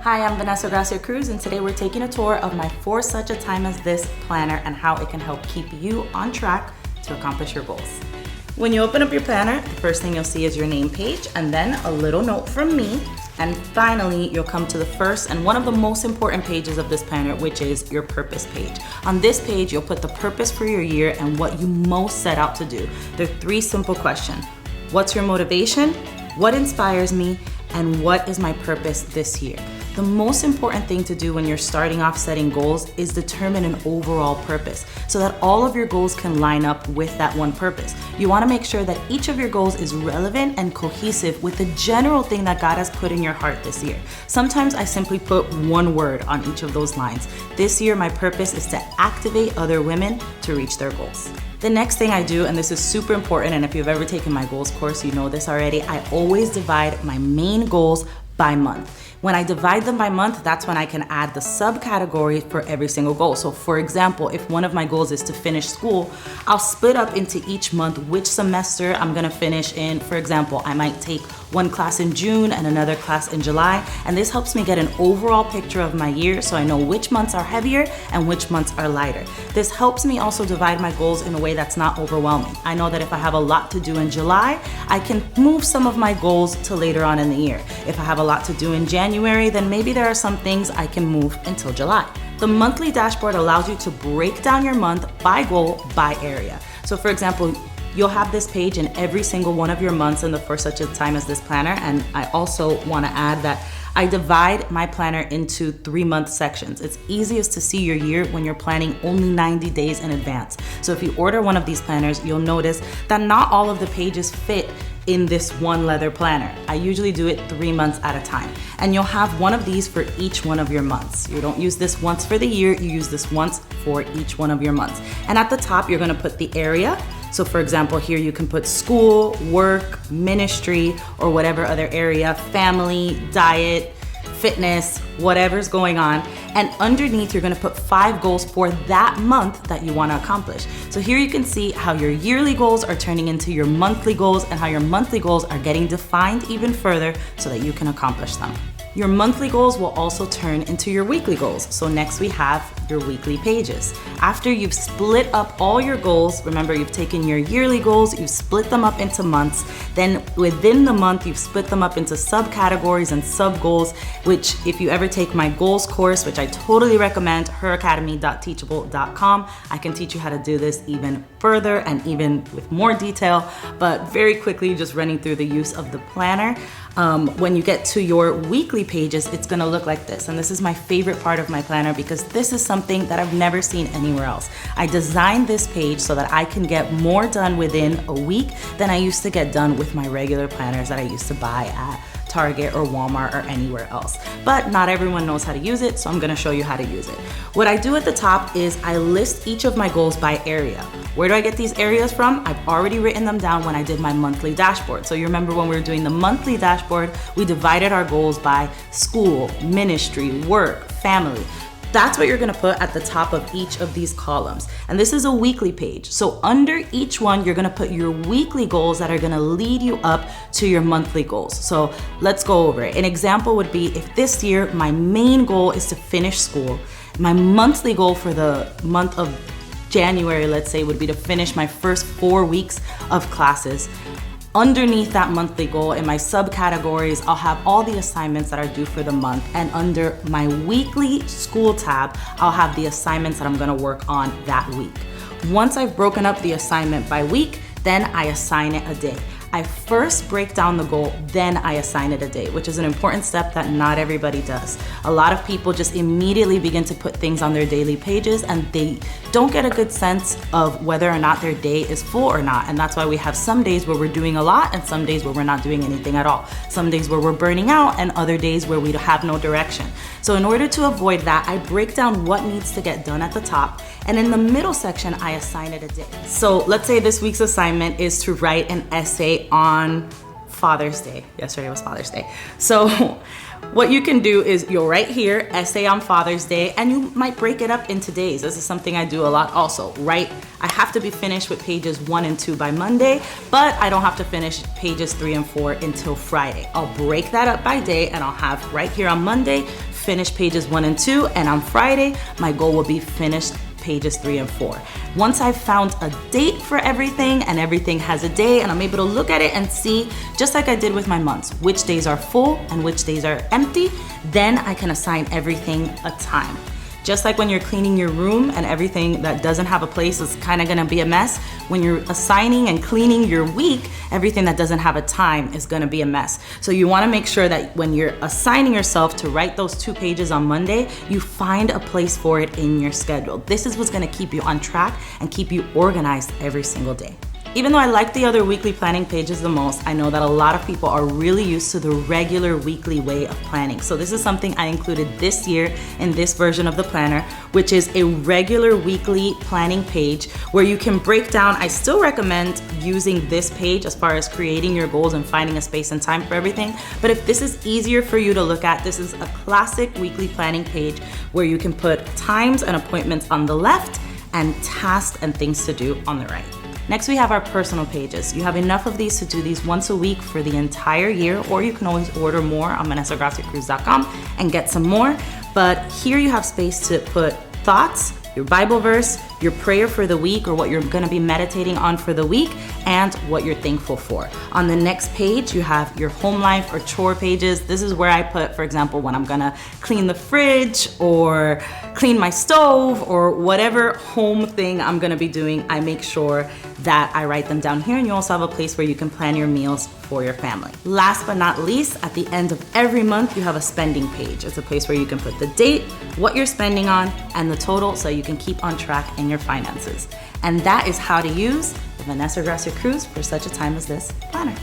Hi, I'm Vanessa Gracia Cruz, and today we're taking a tour of my For Such a Time as This planner and how it can help keep you on track to accomplish your goals. When you open up your planner, the first thing you'll see is your name page and then a little note from me. And finally, you'll come to the first and one of the most important pages of this planner, which is your purpose page. On this page, you'll put the purpose for your year and what you most set out to do. There are 3 simple questions. What's your motivation? What inspires me? And what is my purpose this year? The most important thing to do when you're starting off setting goals is determine an overall purpose so that all of your goals can line up with that one purpose. You want to make sure that each of your goals is relevant and cohesive with the general thing that God has put in your heart this year. Sometimes I simply put one word on each of those lines. This year, my purpose is to activate other women to reach their goals. The next thing I do, and this is super important, and if you've ever taken my goals course, you know this already, I always divide my main goals by month. When I divide them by month, that's when I can add the subcategories for every single goal. So for example, if one of my goals is to finish school, I'll split up into each month which semester I'm gonna finish in. For example, I might take one class in June and another class in July, and this helps me get an overall picture of my year so I know which months are heavier and which months are lighter. This helps me also divide my goals in a way that's not overwhelming. I know that if I have a lot to do in July, I can move some of my goals to later on in the year. If I have a lot to do in January, then maybe there are some things I can move until July. The monthly dashboard allows you to break down your month by goal, by area. So for example, you'll have this page in every single one of your months in the For Such a Time as This planner. And I also want to add that I divide my planner into 3-month sections. It's easiest to see your year when you're planning only 90 days in advance. So if you order one of these planners, you'll notice that not all of the pages fit in this one leather planner. I usually do it 3 months at a time. And you'll have one of these for each one of your months. You don't use this once for the year, you use this once for each one of your months. And at the top, you're gonna put the area. So for example, here you can put school, work, ministry, or whatever other area, family, diet, fitness, whatever's going on. And underneath, you're gonna put 5 goals for that month that you wanna accomplish. So here you can see how your yearly goals are turning into your monthly goals and how your monthly goals are getting defined even further so that you can accomplish them. Your monthly goals will also turn into your weekly goals. So next we have your weekly pages. After you've split up all your goals, remember you've taken your yearly goals, you've split them up into months, then within the month you've split them up into subcategories and sub goals, which if you ever take my goals course, which I totally recommend, heracademy.teachable.com, I can teach you how to do this even further and even with more detail, but very quickly just running through the use of the planner. When you get to your weekly pages, it's gonna look like this. And this is my favorite part of my planner because this is something that I've never seen anywhere else. I designed this page so that I can get more done within a week than I used to get done with my regular planners that I used to buy at Target or Walmart or anywhere else. But not everyone knows how to use it, so I'm gonna show you how to use it. What I do at the top is I list each of my goals by area. Where do I get these areas from? I've already written them down when I did my monthly dashboard. So you remember when we were doing the monthly dashboard, we divided our goals by school, ministry, work, family. That's what you're gonna put at the top of each of these columns. And this is a weekly page. So under each one, you're gonna put your weekly goals that are gonna lead you up to your monthly goals. So let's go over it. An example would be if this year, my main goal is to finish school, my monthly goal for the month of January, let's say, would be to finish my first 4 weeks of classes. Underneath that monthly goal in my subcategories, I'll have all the assignments that are due for the month. And under my weekly school tab, I'll have the assignments that I'm gonna work on that week. Once I've broken up the assignment by week, then I assign it a day. I first break down the goal, then I assign it a date, which is an important step that not everybody does. A lot of people just immediately begin to put things on their daily pages and they don't get a good sense of whether or not their day is full or not. And that's why we have some days where we're doing a lot and some days where we're not doing anything at all. Some days where we're burning out and other days where we have no direction. So in order to avoid that, I break down what needs to get done at the top, and in the middle section, I assign it a day. So let's say this week's assignment is to write an essay on Father's Day. Yesterday was Father's Day. So what you can do is you'll write here, essay on Father's Day, and you might break it up into days. This is something I do a lot also. I have to be finished with pages 1 and 2 by Monday, but I don't have to finish pages 3 and 4 until Friday. I'll break that up by day and I'll have right here on Monday, finish pages 1 and 2, and on Friday, my goal will be finished pages 3 and 4. Once I've found a date for everything and everything has a day and I'm able to look at it and see, just like I did with my months, which days are full and which days are empty, then I can assign everything a time. Just like when you're cleaning your room and everything that doesn't have a place is kind of gonna be a mess, when you're assigning and cleaning your week, everything that doesn't have a time is gonna be a mess. So you wanna make sure that when you're assigning yourself to write those 2 pages on Monday, you find a place for it in your schedule. This is what's gonna keep you on track and keep you organized every single day. Even though I like the other weekly planning pages the most, I know that a lot of people are really used to the regular weekly way of planning. So this is something I included this year in this version of the planner, which is a regular weekly planning page where you can break down. I still recommend using this page as far as creating your goals and finding a space and time for everything. But if this is easier for you to look at, this is a classic weekly planning page where you can put times and appointments on the left and tasks and things to do on the right. Next, we have our personal pages. You have enough of these to do these once a week for the entire year, or you can always order more on VanessaGraciaCruz.com and get some more. But here you have space to put thoughts, your Bible verse, your prayer for the week or what you're gonna be meditating on for the week, and what you're thankful for. On the next page, you have your home life or chore pages. This is where I put, for example, when I'm gonna clean the fridge or clean my stove or whatever home thing I'm gonna be doing, I make sure that I write them down here, and you also have a place where you can plan your meals for your family. Last but not least, at the end of every month, you have a spending page. It's a place where you can put the date, what you're spending on, and the total so you can keep on track in your finances. And that is how to use the Vanessa Gracia Cruz for such a time as this planner.